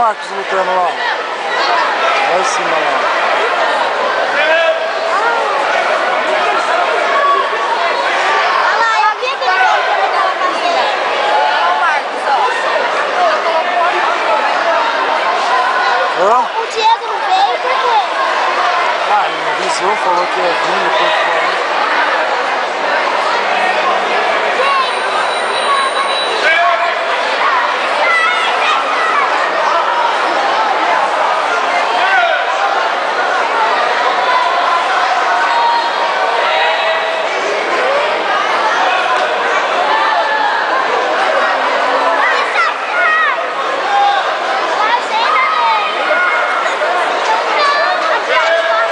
Marcos lutando lá. Lá em cima lá. O Diego não veio por quê? Ah, ele me avisou, falou que ia vir depois de fora.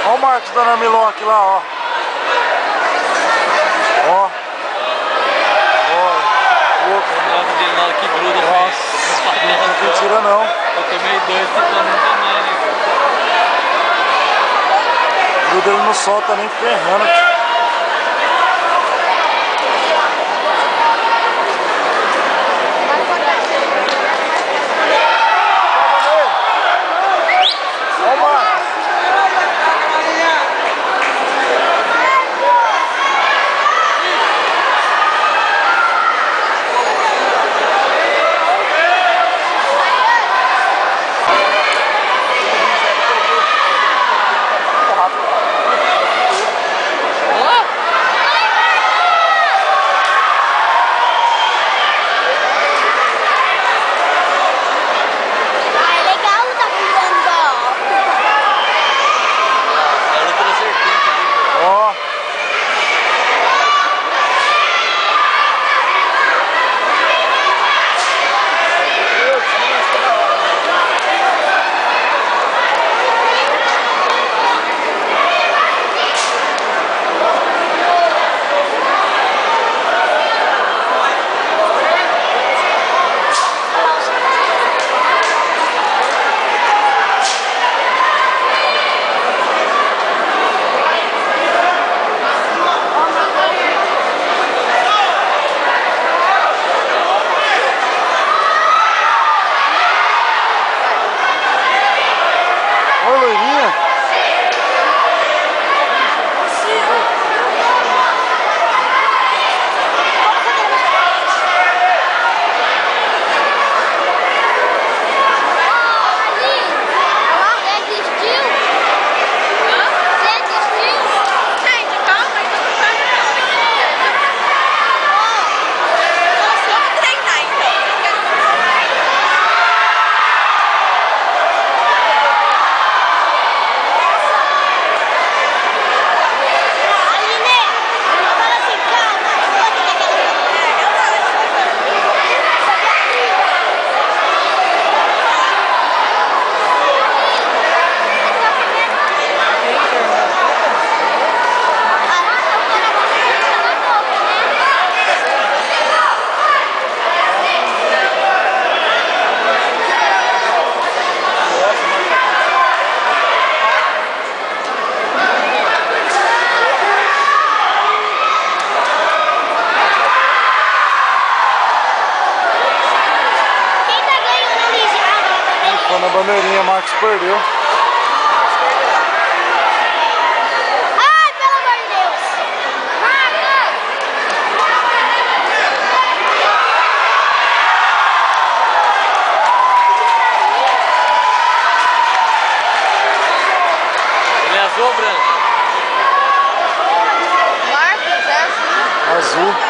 Olha o Marcos dando a Miloc lá, ó. Ó. Ó. O nome dele na hora que gruda. Nossa. Não tira não. Eu tomei 2 que eu nunca mais, né? Gruda ele não solta nem ferrando. Na bandeirinha, Marcos perdeu. Ai, pelo amor de Deus! Ele é azul ou branco? Marcos é assim. Azul.